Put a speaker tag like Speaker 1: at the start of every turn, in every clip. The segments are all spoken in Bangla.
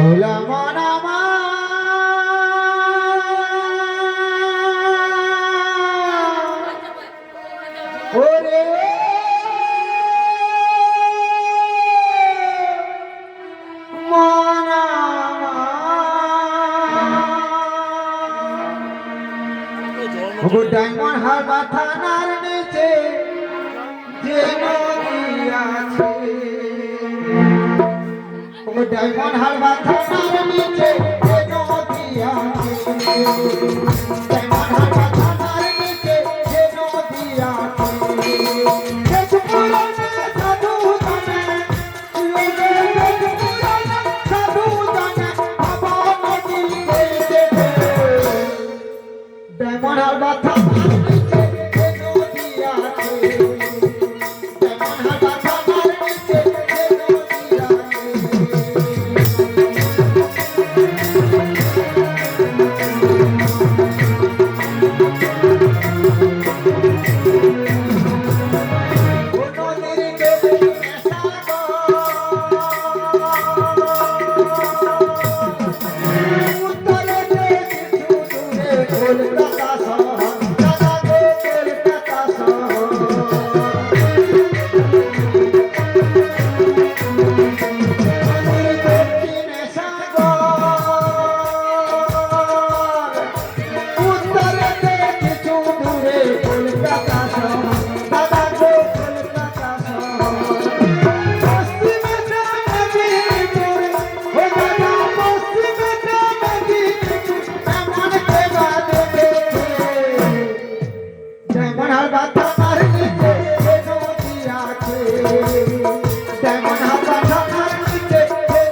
Speaker 1: ভোলা মন আমার ওরে মন আমার ডায়মন্ড হারবার থানার নিচে যে নদী আছে ডায়মন্ড হারবার থানার নিচে যে নদী আছে ডায়মন্ড হারবার থানার নিচে যে নদী আছে দেশ পুরানা সাধু জানে দেশ পুরানা সাধু জানে বাবা নদী গেছে ডায়মন্ড হারবার থানার নিচে যে নদী আছে ডায়মন্ড হারবার থানার নিচে যে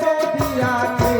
Speaker 1: নদী আছে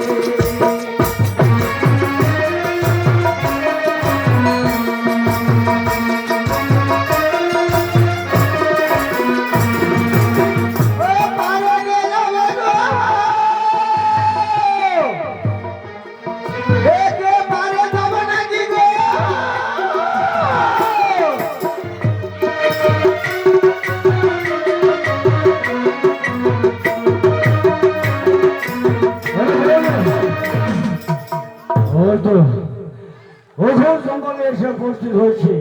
Speaker 1: জঙ্গলে এসে উপস্থিত হয়েছে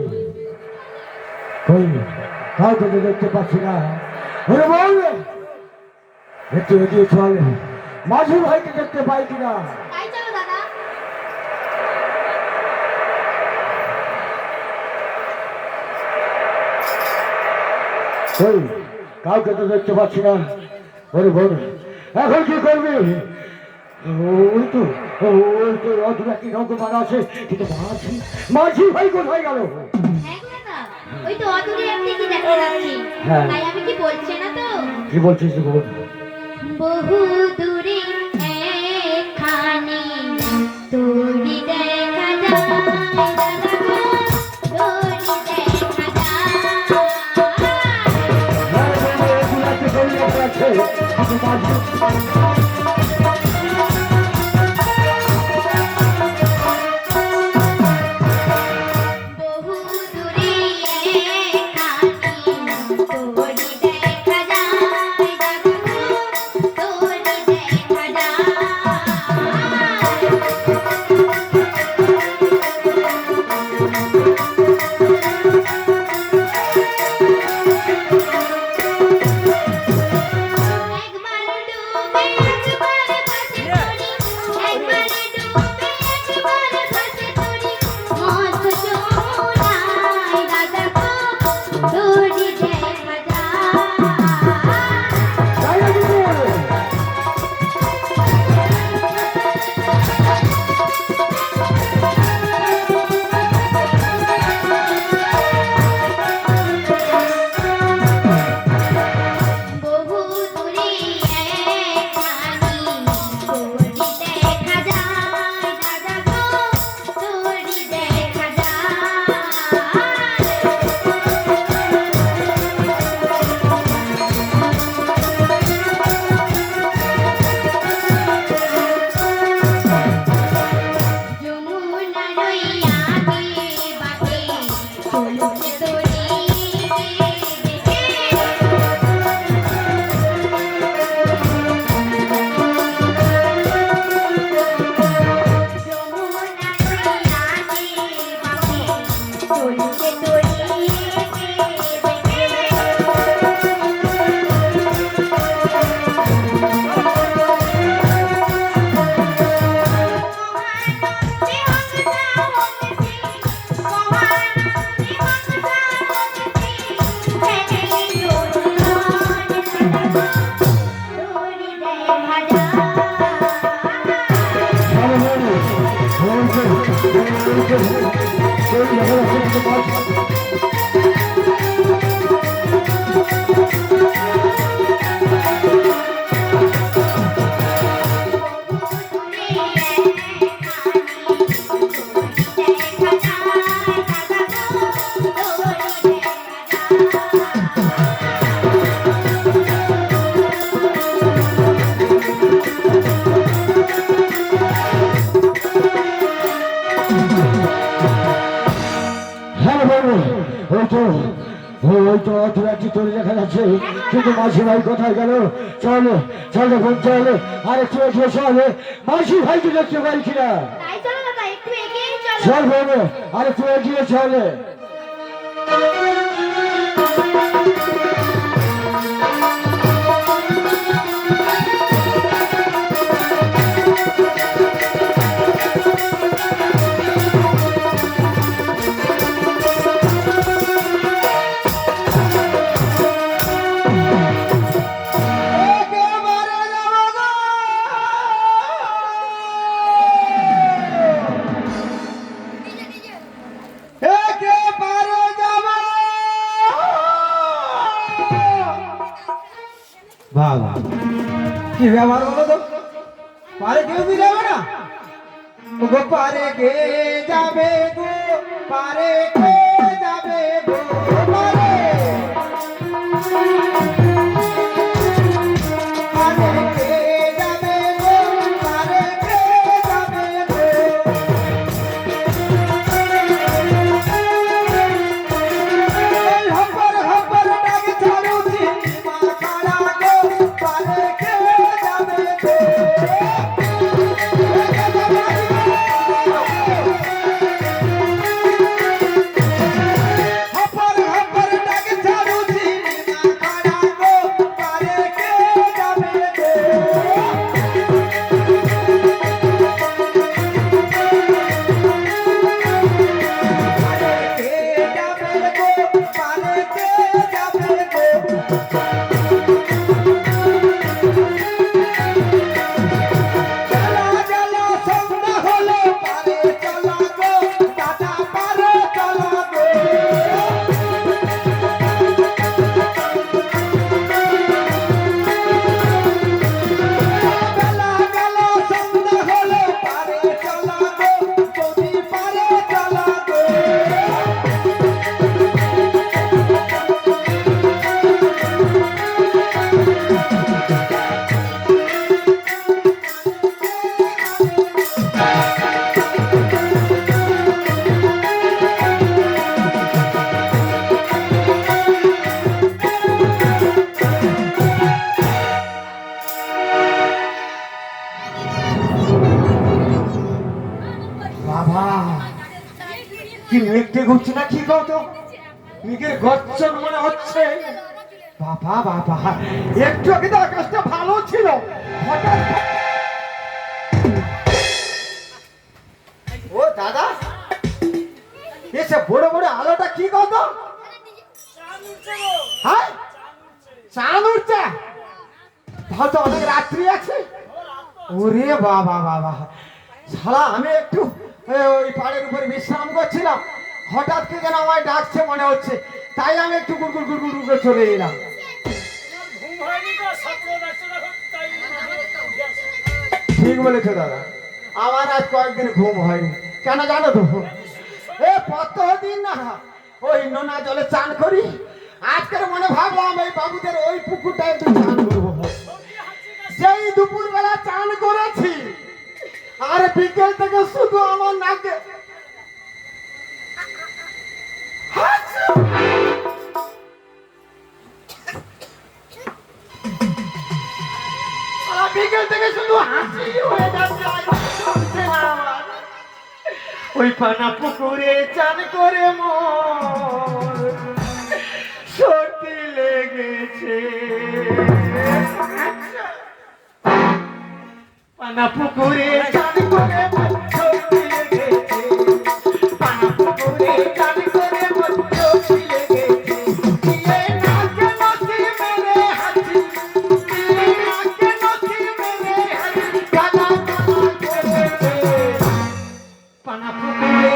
Speaker 1: কাউকে তো দেখতে পাচ্ছি না একটু এগিয়ে চল মাঝি ভাইকে দেখতে পাই কিনা কাউকে তো দেখতে পাচ্ছি না ওরে বল এখন কি করবি ওই তো অধুরা কি নৌকো মারা আছে কিন্তু মাঝি ভাই কোথায় গেল
Speaker 2: ওই তো অদূরে আপনি কি দেখতে যাচ্ছি তাই আমি কি বলছি না তো
Speaker 1: কি বলছিস বল
Speaker 2: বহু দূরে একখানি তোরি দেখা যায় একবার ডুবে
Speaker 1: ওই তো অধরাটি তোর দেখা যাচ্ছে, কিন্তু মাসি ভাই কোথায় গেল? চলে চল দেখুন, চলে আর একটু এগিয়ে চলে, মাসি ভাইকে দেখতে পাই কিনা।
Speaker 2: তাই চলো দাদা, একটু এগিয়ে চলো।
Speaker 1: চল বলবে আর একটু এগিয়ে চলে।
Speaker 3: বাবা কি ব্যবহার বলো তো, পারে কেউ বি যাবে না গো, পারে কে যাবে গো, পারে কে যাবে গো, পারে পারে কে যাবে গো, পারে কে যাবে গো, এই হপর হপর ডাক চালুছি মা খাড়া গো, পারে কে যাবে গো, হপর হপর ডাক চালুছি মা খাড়া গো, পারে কে যাবে গো, পারে কে যাবে গো, পারে কে যাবে গো, জ্বালা জ্বালা সন্ধ্যা হলো পারে চলা গো, দাদা পারে চলা গো, জ্বালা জ্বালা সন্ধ্যা হলো পারে চলা গো, যদি পারে চলা গো, বাবা কি মেঘটে ঘুরছে না, কি কত মেঘের গর্জন মনে হচ্ছে, বাবা বাবা একটু আগে তো আকাশটা ভালো ছিল, হঠাৎ ও দাদা এসে বড় বড় আলোটা কি কত, হ্যাঁ চাঁদ উঠছে, তাহলে তো অনেক রাত্রি আছে, ওরে বাবা বাবা শালা আমি একটু ওই পাড়ের উপরে বিশ্রাম করছিলাম, হঠাৎ কে যেন আমায় ডাকছে মনে হচ্ছে, তাই আমি একটু গুড়গুড় গুড়গুড় করে চলে এলাম। ঠিক বলেছো দাদা, আমার আজ কয়েকদিন ঘুম হয়নি, কেন জানো তো, এ প্রত্যেকদিন না ওই নোনা জলে চান করি, আজকের মনে ভাবলাম এই বাবুদের ওই পুকুরটায় একটু চান করবো, সেই দুপুর বেলা চান করেছি, আর বিকেল থেকে শুধু আমার নাকে বিকেল থেকে শুধু হাসি হয়ে যাচ্ছে, চলছে না আমার। ওই পানা পুকুরে চান করে মোর সর্দি লেগেছে, পানা পুকুরে চান করে মোর সর্দি লেগেছে, পানা পুকুরে চান করে মোর সর্দি লেগেছে, দিয়ে নাকে নথি মেরে হাসি, দিয়ে নাকে নথি মেরে হাসি, গালা গালা করেছে, পানা পুকুরে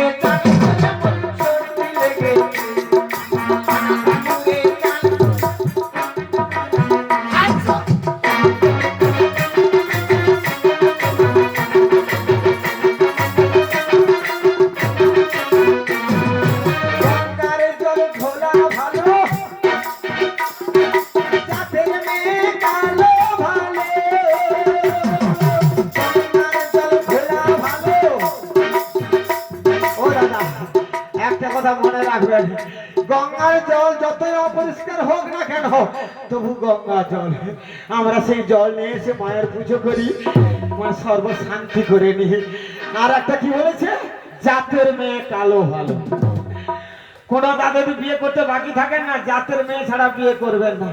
Speaker 3: রাখবেন, গঙ্গার জল যতই অপরিষ্কার হোক না কেন তবু গঙ্গা জল। আমরা সেই জল নিয়ে এসে মায়ের পুজো করি, মা সর্বশান্তি করে নিই। আর একটা কি বলেছে, জাতের মেয়ে কালো ভালো। কোন দাদা যদি বিয়ে করতে বাকি থাকেন না, জাতের মেয়ে ছাড়া বিয়ে করবেন না।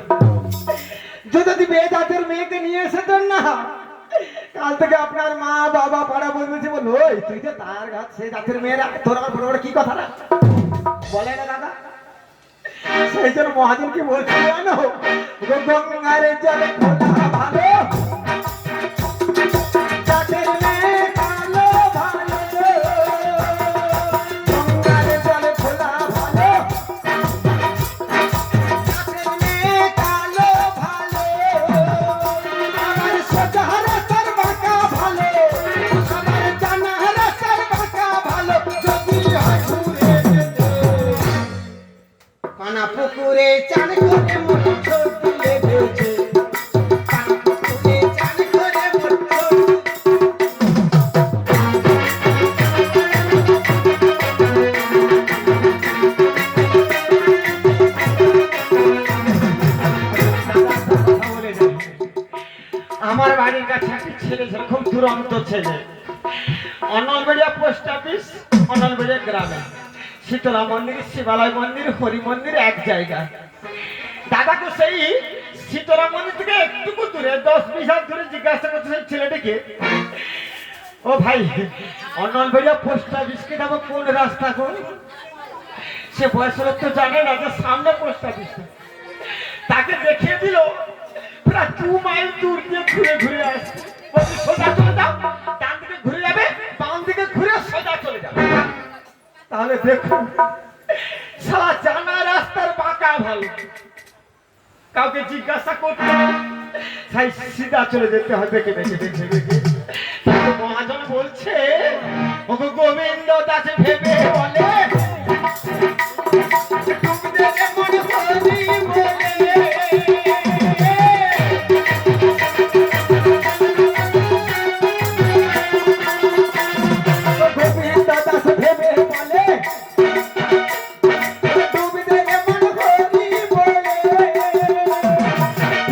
Speaker 3: যদি বিয়ে জাতের মেয়েকে নিয়ে এসেছেন না, কাল থেকে আপনার মা বাবা পাড়া বলছে, বল ওই তুই যে তার গাছ সে জাতের মেয়েরা তোর আমার বড় বড় কি কথা না বলে না দাদা। সেই জন্য মহাজনকে বলছি জানো, গঙ্গার জল খোলা ভালো, জাতের মেয়ে কালো ভালো, গঙ্গার জল খোলা ভালো, জাতের মেয়ে কালো ভালো, আমার সোজা রাস্তার বাঁকা ভালো, আমার জানা রাস্তার বাঁকা ভালো, যদি হয় ঘুরে যেতে। কানা পুকুরে চান করে মোর ছোট লেগেছে, কানা পুকুরে চান করে মোর ছোট। আমার বাড়ির কাছে একটা ছেলে ছিল, খুব দুরন্ত ছেলে। অনলবেড়িয়া পোস্ট অফিস, অনলবেড়িয়া গ্রামে শীতলা মন্দির, শিবালয় মন্দির, হরি মন্দির এক জায়গায়। দাদাকে সেই শীতলা মন্দির থেকে একটুকু দূরে 10-20 হাত দূরে জিজ্ঞাসা করছে সেই ছেলেটিকে, ও ভাই অনলবেড়িয়া পোস্ট অফিসকে যাবো কোন রাস্তা কোন? সে বয়স লোক তো জানে না যে সামনে পোস্ট অফিস। তাকে দেখিয়ে দিল প্রায় 2 মাইল দূর দিয়ে ঘুরে ঘুরে আসছে। বলছি সোজা চলে যাও, ডান দিকে ঘুরে যাবে, বাম দিকে ঘুরে সোজা চলে যাবে। তাহলে দেখুন সারা জানা রাস্তার বাঁকা ভালো, কাউকে জিজ্ঞাসা করতে তাই সিধা চলে যেতে হয় বেঁকে বেঁকে বেঁকে বেঁকে। কিন্তু মহাজন বলছে, ও গোবিন্দ দাস ভেবে বলে, তুমি দেখে মনে হরি বলে, গোবিন্দ দাস ভেবে বলে, তুমি দেখে মনে হরি বলে,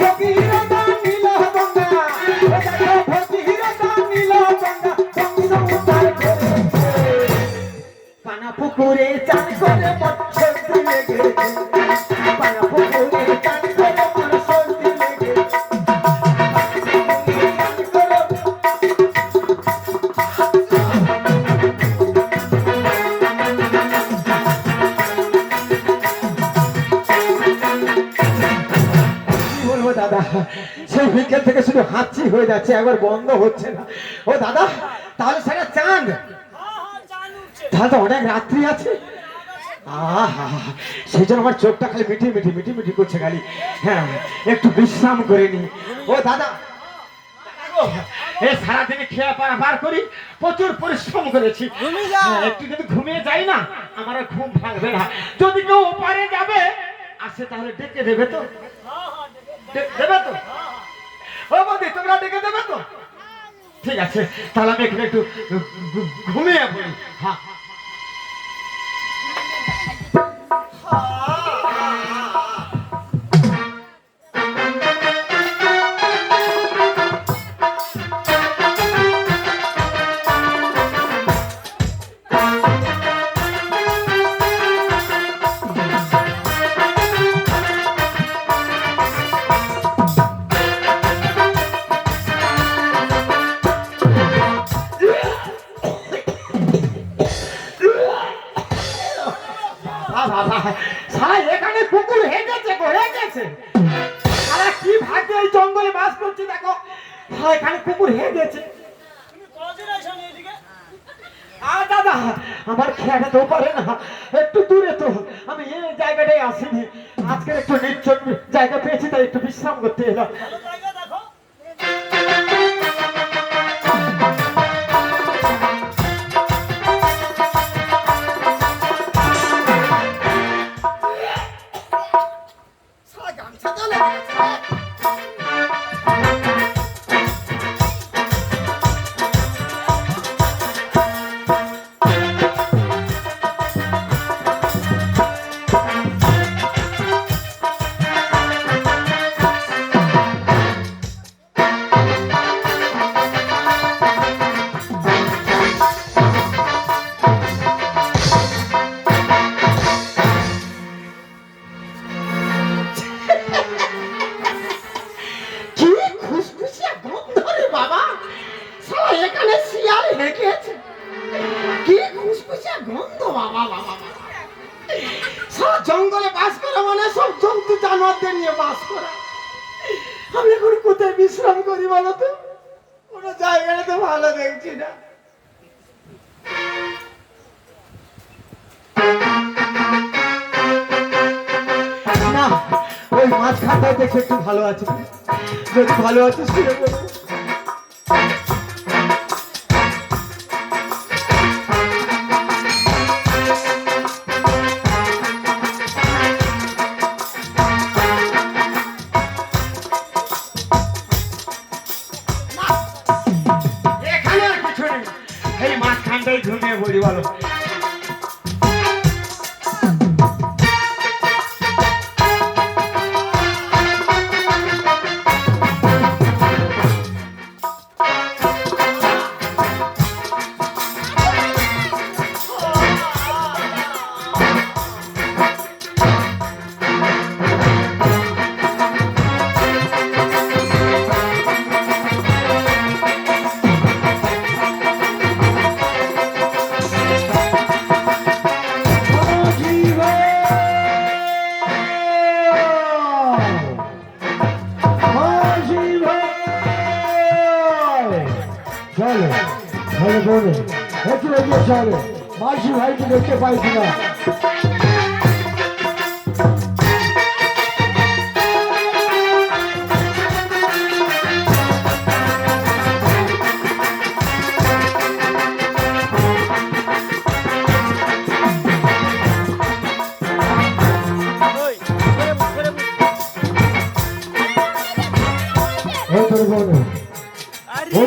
Speaker 3: ভগীরথা নীল গঙ্গা, দেখো ভগীরথা নীল গঙ্গা, বংশ উদ্ধার করেছে। পানা পুকুরে চান করে মন সর্দি লেগেছে, পানা পুকুরে চান করে মন সর্দি লেগেছে, পানা পুকুরে চান করে। কি বলবো দাদা, সেই বিকেল থেকে শুধু হাঁচি হয়ে যাচ্ছে, একবার বন্ধ হচ্ছে না। ও দাদা তাহলে সেটা চাঁদ, তাহলে তো অনেক রাত্রি আছে। আহা, সেই জন্য আমার চোখটা খালি মিটি মিটি মিটি মিটি করছে খালি। হ্যাঁ একটু বিশ্রাম করে নি। ও দাদা এই সারাদিনে খেয়া পাড়া বার করি, প্রচুর পরিশ্রম করেছি, একটু যদি ঘুমিয়ে যাই না আমার আর ঘুম ভাঙবে না। যদি কেউ ওপারে যাবে আসে তাহলে ডেকে দেবে তো? দেবে তো? ও বৌদি তোমরা ডেকে দেবে তো? ঠিক আছে তাহলে আমি এখানে একটু ঘুমিয়ে পড়ি। হ্যাঁ এখানে কুকুর হেগেছে গো, হেগেছে। সারা কি ভাগ্যে এই জঙ্গলে বাস করছি দেখো, এখানে কুকুর হেগেছে। দাদা আমার খেয়াটা তো পারে না, একটু দূরে তো, আমি এই জায়গাটাই আসিনি, আজকে একটু নির্জন জায়গা পেয়েছি তাই একটু বিশ্রাম করতে এলাম। খেয়েছে। কি খুশখুশে গন্ধ, বাবা বাবা বাবা। সারা জঙ্গলে বাস করা মানে সব জন্তু জানোয়ারদের নিয়ে বাস করা। আমি এখন কোথায় বিশ্রাম করি বলো তো? কোনো জায়গাটা তো ভালো দেখছি না। না, ওই মাঝখানটায় দেখে একটু ভালো আছে। যদি ভালো আছে শুয়ে পড়বো। এখানে আর কিছু নেই, এই মাঝখানটাই ঘুমিয়ে পড়ি বলো।
Speaker 1: চলে চলে বলে একটু এগিয়ে চলে, মাসি ভাইকে দেখতে পাইছি না।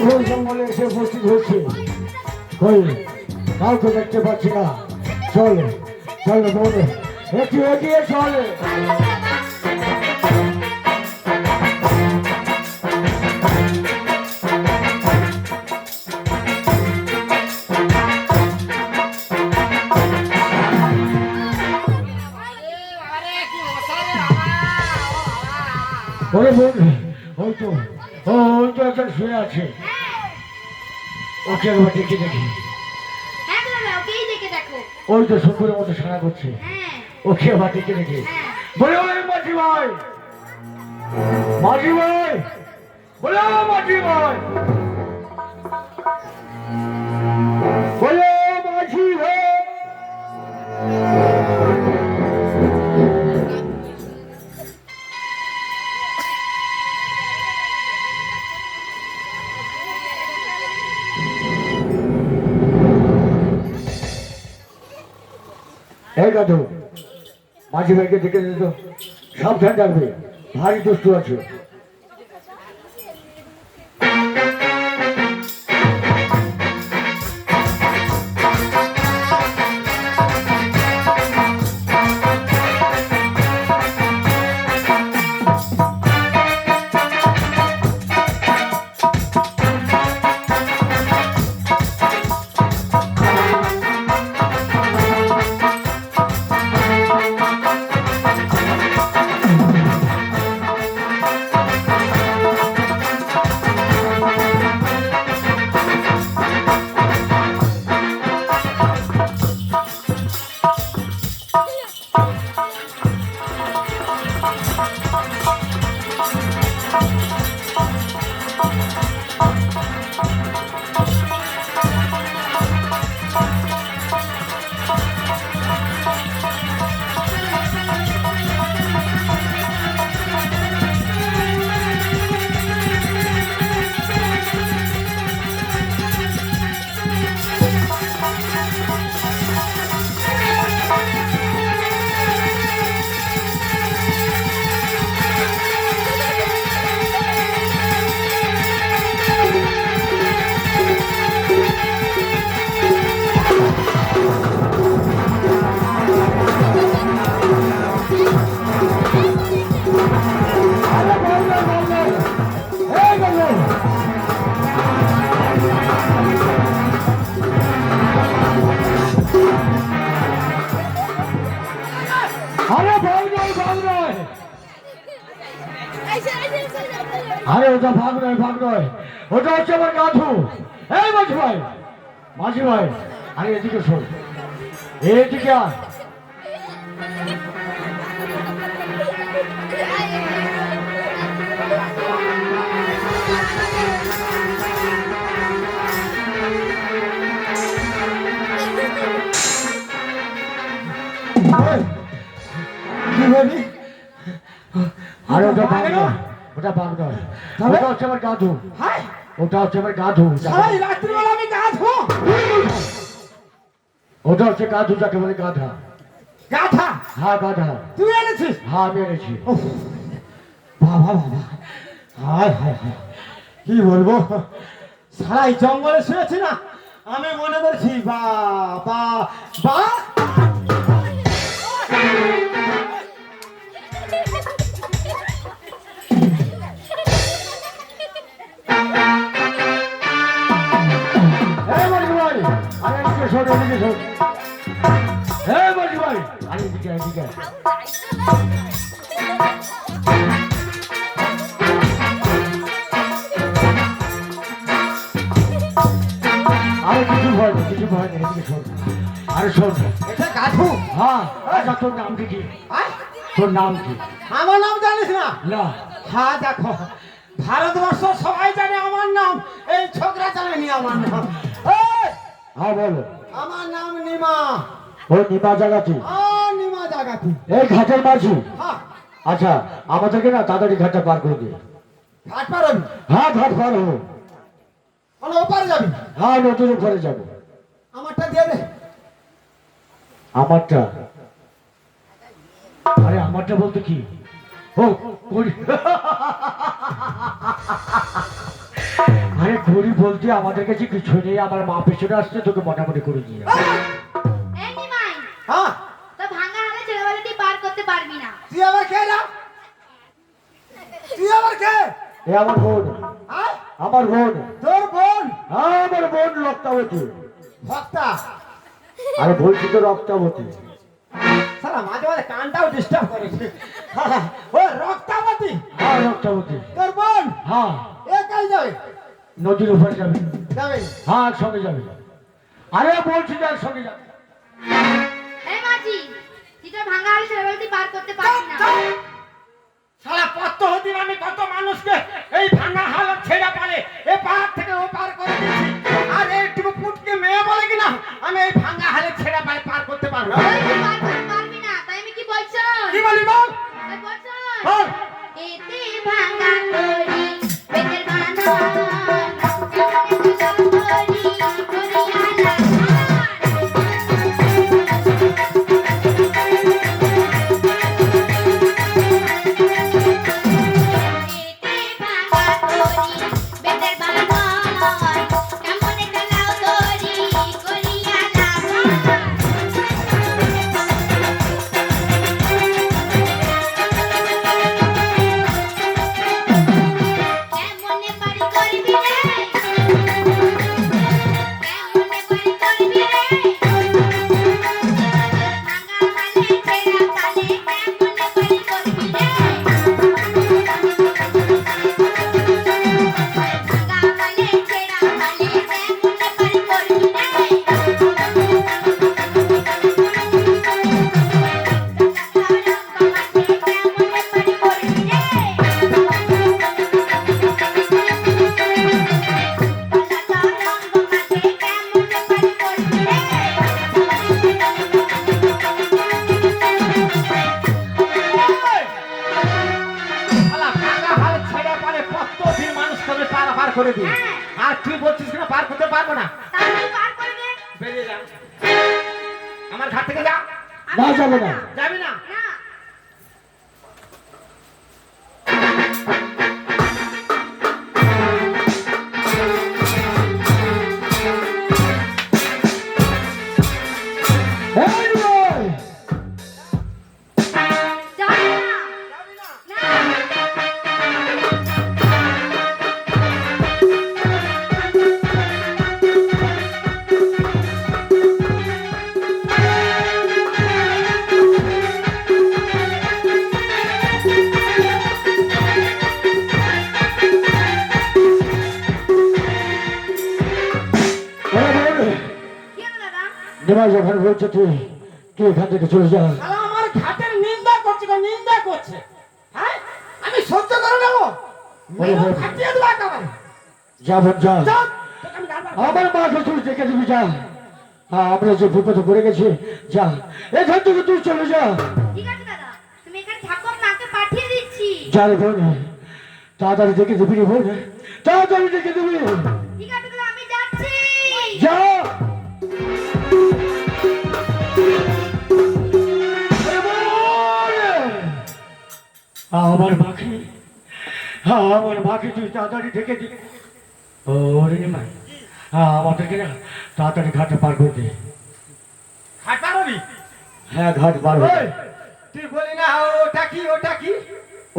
Speaker 1: ঘোর জঙ্গলে এসে উপস্থিত হচ্ছে, কই কাউকে দেখতে পাচ্ছি না। চলে চলে বলে একটু এগিয়ে চলে। বলে বলবে ওই তো ওই তো একটা শুয়ে আছে, ওকে একবার দেখে দেখি।
Speaker 2: হ্যাঁ বাবা, ওকেই দেখে দেখো।
Speaker 1: ওই তো শঙ্করের মতো সারা করছে,
Speaker 2: হ্যাঁ
Speaker 1: ওকে আবার দেখে দেখি।
Speaker 2: হ্যাঁ।
Speaker 1: বলে ওই মাঝি ভাই, মাঝি ভাই, বলে ও মাঝি ভাই, বলে ও মাঝি ভাই। এই দাদু, মাঝি ভাইকে দেখে দিত, সাবধান রাখবে, ভারী দুষ্টু আছে। আরে ওটা ভাগ নয়, ভাগ নয়, ওটা হচ্ছে আমার গাধু। এই মাঝি ভাই, মাঝি ভাই আরে এদিকে শোন, এদিকে আয়।
Speaker 3: কি বলি?
Speaker 1: আর ওটা বাগদা, ওটা বাগদা, ওটা হচ্ছে আমার গাধু,
Speaker 3: হাই
Speaker 1: ওটা হচ্ছে আমার গাধু,
Speaker 3: সারাই রাত্রিবেলা আমি গা ধো।
Speaker 1: ওটা হচ্ছে গাধু যাকে বলে গাধা।
Speaker 3: গাধা
Speaker 1: হ্যাঁ গাধা,
Speaker 3: তুই এনেছিস?
Speaker 1: হ্যাঁ আমি এনেছি।
Speaker 3: উফ, বাবা বাবা, হায় হায় হায়, কি বলবো, সারাই জঙ্গলে শুয়েছি না, আমি মনে করছি বা বা বা
Speaker 1: এই মাঝি ভাই আরে এদিকে শোন, এদিকে শোন। এই মাঝি ভাই আরে এদিকে এদিকে। আরে কিছু ভয় নেই, কিছু ভয় নেই, এদিকে শোন। আরে শোন,
Speaker 3: এটা গাধু।
Speaker 1: হ্যাঁ আচ্ছা তোর নাম কি কি?
Speaker 3: আয়,
Speaker 1: তোর নাম কি?
Speaker 3: আমার নাম জানিস না?
Speaker 1: না
Speaker 3: হ্যাঁ দেখো, ভারতবর্ষ সবাই জানে আমার নাম, এই ছোকরা জানেনি আমার নাম। এই,
Speaker 1: হ্যাঁ বলো।
Speaker 3: আমার নাম নিমা।
Speaker 1: ওই নিমা জাগাতি,
Speaker 3: নিমা জাগাতি।
Speaker 1: এই ঘাটের মাঝি।
Speaker 3: হ্যাঁ,
Speaker 1: আচ্ছা আমাদেরকে না তাড়াতাড়ি ঘাটটা পার করে দিয়ে।
Speaker 3: ঘাট পারবি?
Speaker 1: হ্যাঁ ঘাট পার হবো।
Speaker 3: মানে ওপারে যাবি?
Speaker 1: হ্যাঁ নদীর উপরে যাবো।
Speaker 3: আমারটা দিয়ে দে।
Speaker 1: আমারটা? আরে আমারটা বলতে কি? ও ঘড়ি। আরে ঘড়ি বলতে আমাদের কাছে কিছু নেই, আমার মা পেছনে আসছে, তোকে মোটামুটি করে দিয়ে।
Speaker 2: এই নিমাই,
Speaker 3: হ্যাঁ,
Speaker 2: তো ভাঙা হালে ছেলেবেলা তুই পার করতে পারবি না।
Speaker 3: তুই আবার কে না? তুই আবার কে?
Speaker 1: এ আমার বোন,
Speaker 3: হ্যাঁ,
Speaker 1: আমার বোন,
Speaker 3: তোর বোন
Speaker 1: আমার বোন রক্তাবতী।
Speaker 3: ভক্তা।
Speaker 1: আরে বলছি তো রক্তাবতী।
Speaker 3: সারা মাঝে মাঝে কানটাও ডিস্টার্ব করেছে। ও রক্তাবতী,
Speaker 1: হ্যাঁ রক্তাবতী।
Speaker 3: তোর বোন
Speaker 1: হ্যাঁ
Speaker 3: একাই যাবে?
Speaker 1: নদীর উপরে যাবি।
Speaker 3: যাবে?
Speaker 1: হ্যাঁ একসঙ্গে যাবি। আরে বলছি যে একসঙ্গে যাবি।
Speaker 2: এই মাঝি, তুই তো ভাঙা হালে ছেলেবেলা তুই পার করতে পারবি না।
Speaker 3: সারা কত দিন আমি কত মানুষকে এই ভাঙা হালত ছেড়ে পারে এ পার থেকে ও পার করে দিচ্ছি, আর এইটুকু পুটকে মেয়ে বলে কিনা আমি এই ভাঙা হালে ছেড়ে পারে পার করতে পারবো?
Speaker 2: ওই তুই পার করতে পারবি না, তাই আমি কি বলছো?
Speaker 3: কি বলি বল?
Speaker 2: ওই বলছো?
Speaker 3: বল।
Speaker 2: এতে ভাঙা তরি, পেটের বাঁধন, কেমনে তরি, করিয়া
Speaker 3: পার করে দিই, আর তুই বলছিস কিনা পার করতে পারবো না?
Speaker 2: তাহলে পার করে দে।
Speaker 3: বেরিয়ে যা, আমার ঘাট থেকে যা।
Speaker 1: না যাবে না।
Speaker 3: যাবি না?
Speaker 2: না।
Speaker 1: এই নয়।
Speaker 2: যাবি না। না।
Speaker 1: ওরে বোন, নিমাই যখন বলছে তুই তুই এখান থেকে চলে যা।
Speaker 3: শালা আমার ঘাটের নিন্দা করছে গো, নিন্দা করছে। হ্যাঁ, আমি সহ্য করে নেবো, মেরে ফাটিয়ে দেবো একেবারে।
Speaker 1: যা বোন যা,
Speaker 3: চল, তোকে আমি গাড় মারবো।
Speaker 1: আমার মাকে তুই দেখে দিবি যা। আমরা যে বিপদে পড়ে গেছি, যা এখান থেকে তুই চলে যা।
Speaker 2: ঠিক আছে দাদা, তুমি এখানে থাকো, আমি মাকে পাঠিয়ে দিচ্ছি।
Speaker 1: যা রে বোন, তাড়াতাড়ি দেখে দিবি রে বোন, তাড়াতাড়ি দেখে দিবি।
Speaker 2: ঠিক আছে দাদা, আমি যাচ্ছি।
Speaker 1: যা। আমার মাকে, আমার মাকে তুই তাড়াতাড়ি দেখে দিবি। ওরে নিমাই, আমাদেরকে না তাড়াতাড়ি ঘাটে পার করে দে।
Speaker 3: ঘাট পারবি?
Speaker 1: হ্যাঁ, ঘাট পার করে দে।
Speaker 3: তুই বলি না ওটা কি, ওটা কি?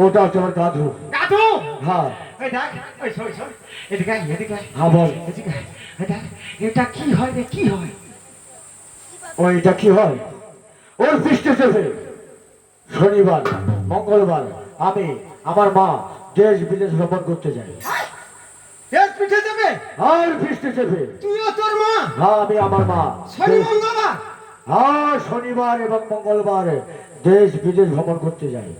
Speaker 1: ওটা হচ্ছে আমার দাদু।
Speaker 3: দাদু?
Speaker 1: হ্যাঁ
Speaker 3: এই দেখ, ওই শোন শোন, এদিকে আয়, এদিকে আয়।
Speaker 1: হ্যাঁ বল।
Speaker 3: এদিকে আয়, এই দেখ, এটা কি হয় রে, কি হয়?
Speaker 1: ওইটা কি হয়, ওর পৃষ্ঠে চেপে শনিবার মঙ্গলবার আমি আমার মা দেশ বিদেশ ভ্রমণ করতে যাই।
Speaker 3: এর পিঠে দেবে?
Speaker 1: আর পৃষ্ঠে চেপে
Speaker 3: তুইও তোর মা?
Speaker 1: হ্যাঁ, আমি আমার মা
Speaker 3: শনি মঙ্গলবার?
Speaker 1: হ্যাঁ, শনিবার এবং মঙ্গলবার দেশ বিদেশ ভ্রমণ করতে যাই।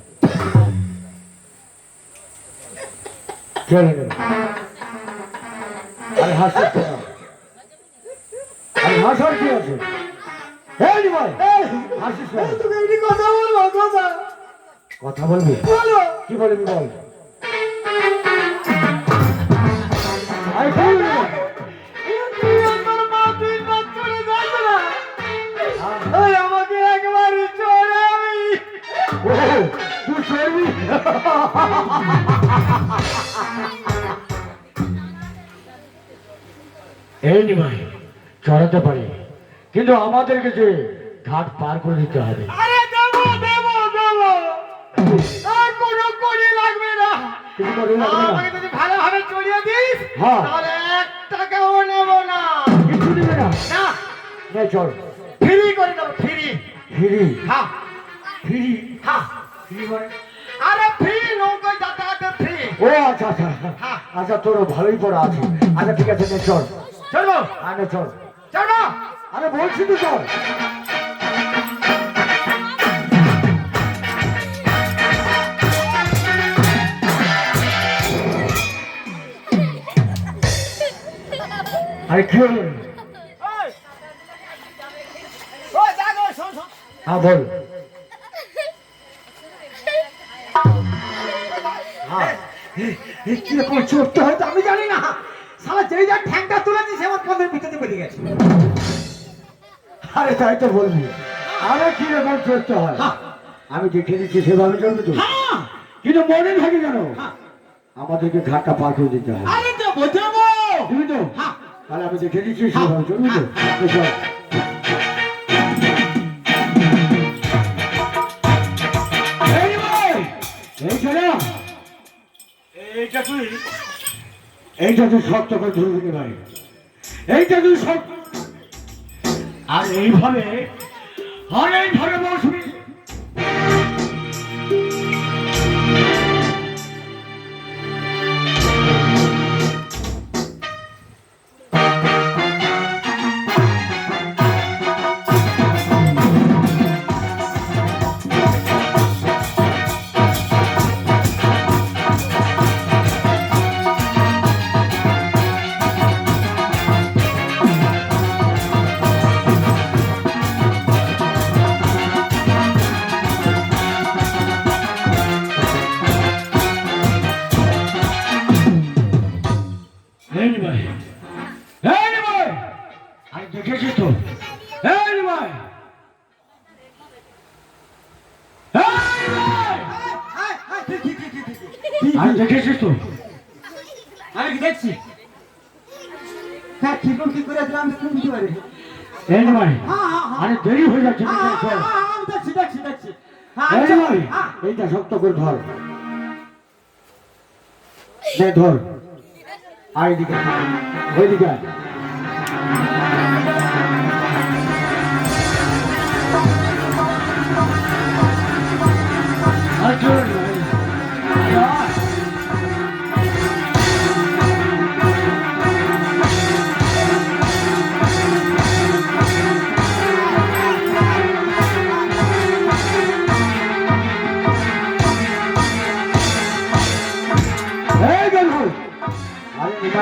Speaker 1: আরে হাসিস কেন? আরে হাসার কি আছে? এই নিমাই, হাসিস কেন?
Speaker 3: তোকে একটি কথা বলবো, কথা।
Speaker 1: কথা বলবি?
Speaker 3: বলো।
Speaker 1: কি বলবি বল। আরে কি বলবি?
Speaker 3: তুই আমার মা 3 মাস চলে যাস না। ওই আমাকে একবারই চড়ে আমি।
Speaker 1: ও, তুই চলবি? এই নিমাই, চড়াতে পারি, কিন্তু আমাদেরকে যে ঘাট পার করে দিতে হবে।
Speaker 3: আরে দেবো, দেবো, দেবো। আর কোনো কড়ি লাগবে না।
Speaker 1: কিছু করে লাগবে না?
Speaker 3: আমাকে যদি ভালোভাবে চড়িয়ে দিস,
Speaker 1: হ্যাঁ।
Speaker 3: তাহলে 1 টাকাও নেবো না।
Speaker 1: কিছু দিবে না?
Speaker 3: না,
Speaker 1: নে চল।
Speaker 3: ফ্রি করে দেবো, ফ্রি।
Speaker 1: ফিরি?
Speaker 3: হ্যাঁ,
Speaker 1: ফিরি?
Speaker 3: হ্যাঁ।
Speaker 1: ফিরি মানে?
Speaker 3: আরে ফ্রি, নৌকোয় যাতায়াতে ফ্রি।
Speaker 1: ও আচ্ছা আচ্ছা,
Speaker 3: হ্যাঁ।
Speaker 1: আচ্ছা তোর ভালোই পড়া আছে। আচ্ছা ঠিক আছে, নে চল।
Speaker 3: চলো,
Speaker 1: নে চল।
Speaker 3: চলো।
Speaker 1: আরে বলছি তো চল। আরে কি হলো?
Speaker 3: ওই দেখো, শোন শোন।
Speaker 1: হ্যাঁ বল। হ্যাঁ,
Speaker 3: কি রকম চড়তে হয় তো আমি জানি না। শালা যেই যা ঠ্যাংটা তুলেছি সে আমার পদের ভিতরে বেরিয়ে গেছে।
Speaker 1: আরে তাই তো বলবি। আরে কি রকম চড়তে হয়
Speaker 3: হ্যাঁ।
Speaker 1: আমি দেখে দিচ্ছি, সেভাবে চলবে তো।
Speaker 3: হ্যাঁ।
Speaker 1: কিন্তু মনে থাকে জানো,
Speaker 3: হ্যাঁ।
Speaker 1: আমাদেরকে ঘাটটা পার করে দিতে হবে।
Speaker 3: আরে দেবো, দেবো।
Speaker 1: তুমি তো?
Speaker 3: হ্যাঁ।
Speaker 1: তাহলে আমি দেখে দিচ্ছি, সেভাবে চলবে তো। তো চল। এই ভাই, এইটা না, এইটা তুই শক্ত করে ধরবি রে ভাই, এইটা তুই শক্ত, আর এইভাবে অনেক ধরে বসবি। এই ভাই, এই ভাই, আমি দেখেছি তো। এই ভাই, আমি দেখেছি তো।
Speaker 3: আমি কি দেখছি? হ্যাঁ, ঠিক কি করে দিলাম শুনতে পারি।
Speaker 1: এই ভাই,
Speaker 3: হ্যাঁ, হ্যাঁ, হ্যাঁ।
Speaker 1: আরে দেরি হয়ে যাচ্ছে না, চল, চল।
Speaker 3: আমি দেখছি, দেখছি, দেখছি। হ্যাঁ,
Speaker 1: এই
Speaker 3: আচ্ছা,
Speaker 1: ভাই,
Speaker 3: হ্যাঁ।
Speaker 1: এইটা শক্ত করে ধর। নে ধর, আর এদিকে আয়, ওইদিকে আয়। আর চল, আয়।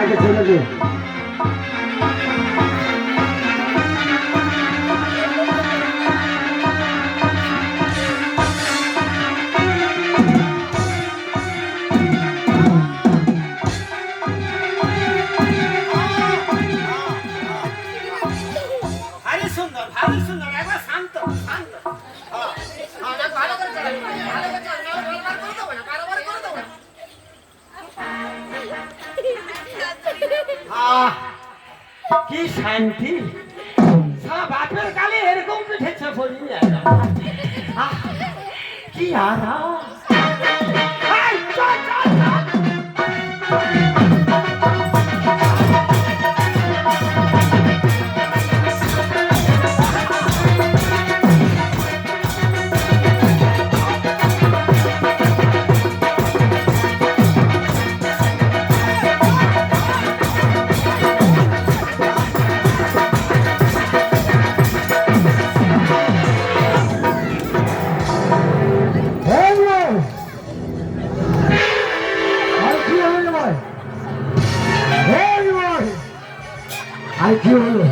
Speaker 1: আমাকে চলে যে
Speaker 3: ভারী সুন্দর একবার শান্ত শান্ত ভালো করে চালাবি, ভালো করে চালাবি, বারবার করে দেবো না, বারবার করে দেবো না। কি শান্তি, সারা বাপের কালে এরকম পিঠেছে বলি কি আরাম। এই, চল, চল, চল।
Speaker 1: আর কি হলো?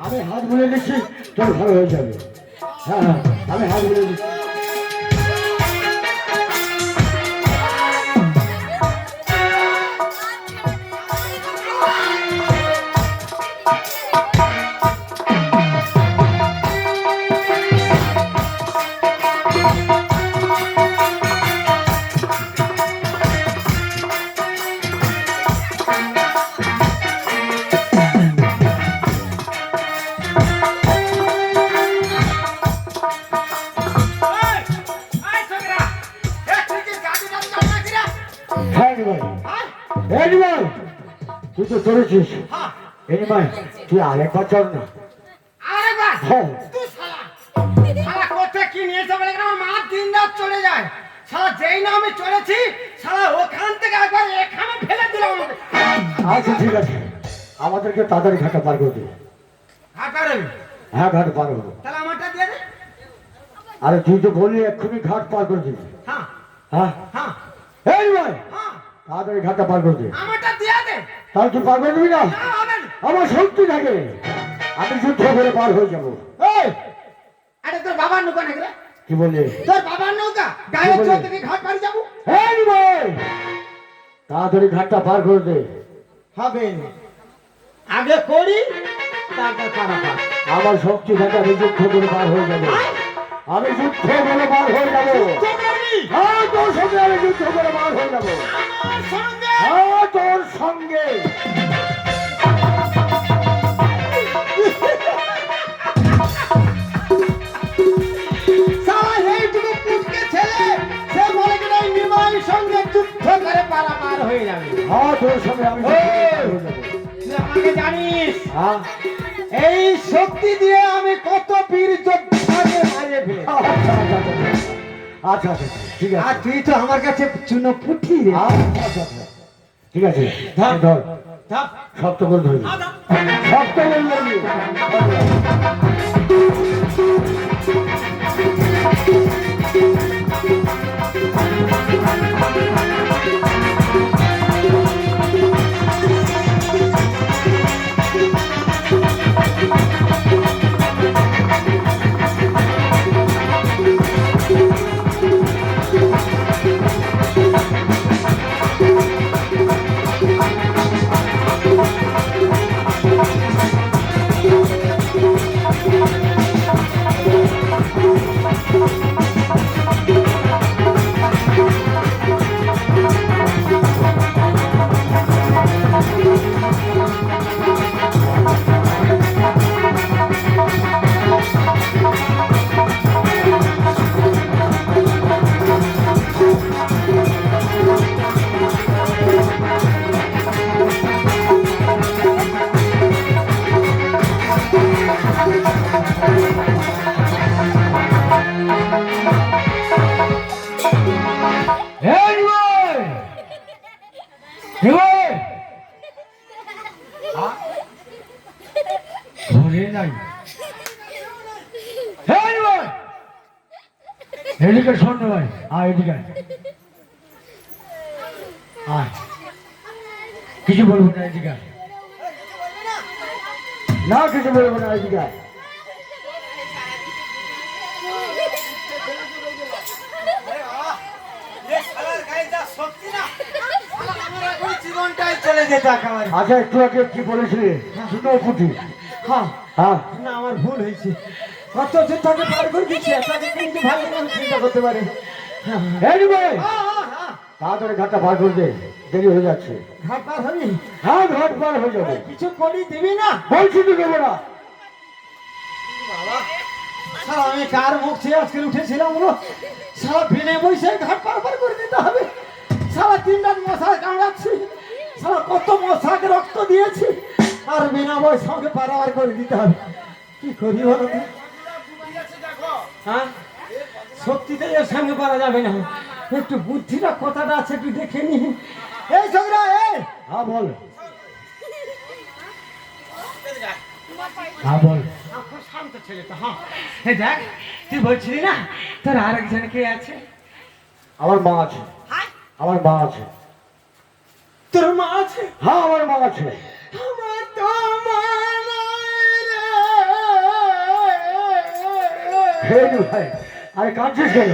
Speaker 1: আমি হাত বুলে দিচ্ছি, তোর ভালো হয়ে যাবে। হ্যাঁ, আমি হাত বুলে দিচ্ছি। তুই তো চলেছিস, এনিমাই তুই আরেকবার চল না।
Speaker 3: আরেকবার?
Speaker 1: হ্যাঁ।
Speaker 3: তুই শালা কোথায় কি নিয়েছে বলে আমার মা দিন রাত চলে যায়। শালা যেই না আমি চলেছি, শালা ওখান থেকে একবার এখানে ফেলে দিলাম আমাকে।
Speaker 1: আচ্ছা ঠিক আছে, আমাদেরকে তাড়াতাড়ি ঘাটটা পার করে দিও।
Speaker 3: ঘাট পারবি?
Speaker 1: হ্যাঁ, ঘাট পার করবো।
Speaker 3: তাহলে আমারটা দিয়ে দে।
Speaker 1: আরে তুই তো বললি এক্ষুনি ঘাট পার করে দিবি।
Speaker 3: হ্যাঁ
Speaker 1: হ্যাঁ
Speaker 3: হ্যাঁ
Speaker 1: এই ভাই,
Speaker 3: হ্যাঁ,
Speaker 1: তাড়াতাড়ি ঘাটটা পার করে দে।
Speaker 3: আমারটা দিয়ে দে।
Speaker 1: তাহলে তুই পার করে দিবি না?
Speaker 3: না, হবে না।
Speaker 1: আমার শক্তি থাকে, আমি যুদ্ধ করে পার হয়ে যাবো।
Speaker 3: এই, আরে তোর বাবার নৌকা নাকি রে?
Speaker 1: কি বললি?
Speaker 3: তোর বাবার নৌকা গায়ে চোখ থেকে ঘাট পাড়ি যাবো।
Speaker 1: এই ভাই, তাড়াতাড়ি ঘাটটা পার করে দে।
Speaker 3: হবে না, আগে করি তারপর পারাপার।
Speaker 1: আমার শক্তি থাকে, আমি যুদ্ধ করে পার হয়ে যাবো। আমি যুদ্ধ করে পার হয়ে যাবো। হ্যাঁ, তোর সঙ্গে আমি যুদ্ধ করে পার হয়ে যাবো।
Speaker 3: আমার সঙ্গে
Speaker 1: হ্যাঁ, তোর সঙ্গে।
Speaker 3: সারা এইটুকু পুটকে ছেলে, সে বলে কিনা এই নিমাইয়ের সঙ্গে যুদ্ধ করে পারাপার হয়ে যাবে।
Speaker 1: হ্যাঁ, তোর সঙ্গে আমি যুদ্ধ করে পার হয়ে যাবো।
Speaker 3: তুই আমাকে জানিস,
Speaker 1: হ্যাঁ,
Speaker 3: এই শক্তি দিয়ে আমি কত বীর যোদ্ধাকে মারিয়ে ফেলে।
Speaker 1: আচ্ছা আচ্ছা, ঠিক আছে।
Speaker 3: আর তুই তো আমার কাছে চুনো পুঠি রে।
Speaker 1: আচ্ছা আচ্ছা, ঠিক আছে, ধর
Speaker 3: ধর।
Speaker 1: শক্ত করে ধরবি, শক্ত করে ধরবি। ঘরে নাই। এই ভাই, এদিকে শোন রে ভাই, আয় এদিকে আয়। আয়, কিছু বলবো না, এদিকে আয়। না কিছু বলবো না, এদিকে আয়।
Speaker 3: জীবনটাই চলে যেত একেবারে।
Speaker 1: আচ্ছা একটু আগে কি বলেছিলি? শুনো পুঁথি।
Speaker 3: হ্যাঁ
Speaker 1: হ্যাঁ,
Speaker 3: না আমার ভুল হয়েছে, কত চিন্তাকে পার করে দিচ্ছি, আপনাকে কিন্তু ভালো মানুষ চিন্তা করতে পারে।
Speaker 1: এই ভাই, তাড়াতাড়ি ঘাটটা পার করে দে, দেরি হয়ে যাচ্ছে।
Speaker 3: ঘাট পার হবি?
Speaker 1: হ্যাঁ, ঘাট পার হয়ে যাবে।
Speaker 3: কিছু করি দিবি না?
Speaker 1: বলছি তো দেবো না।
Speaker 3: সারা আমি কার মুখ চেয়ে আজকে উঠেছিলাম বলো, সারা বিনে বসে ঘাট পার পার করে দিতে হবে। সারা 3 রাত মশা কামড়াচ্ছি, সারা কত মশাকে রক্ত দিয়েছি, আর বিনা বয়সে আমাকে পারাবার করে দিতে হবে। কি করি বলো তো? হ্যাঁ, সত্যিতে এর সঙ্গে পারা যাবে না, একটু বুদ্ধিটা কথাটা আছে একটু দেখে নি। এই ছোকরা, এই
Speaker 1: হ্যাঁ বল। হ্যাঁ বল।
Speaker 3: খুব শান্ত ছেলেটা। হ্যাঁ এই দেখ, তুই বলছিলি না তোর আর একজন কে আছে?
Speaker 1: আমার মা আছে। আমার মা আছে।
Speaker 3: তোর মা আছে?
Speaker 1: হ্যাঁ আমার মা আছে।
Speaker 3: আমার তো মা নাই রে।
Speaker 1: এই ভাই, আরে কাঁদছিস কেন?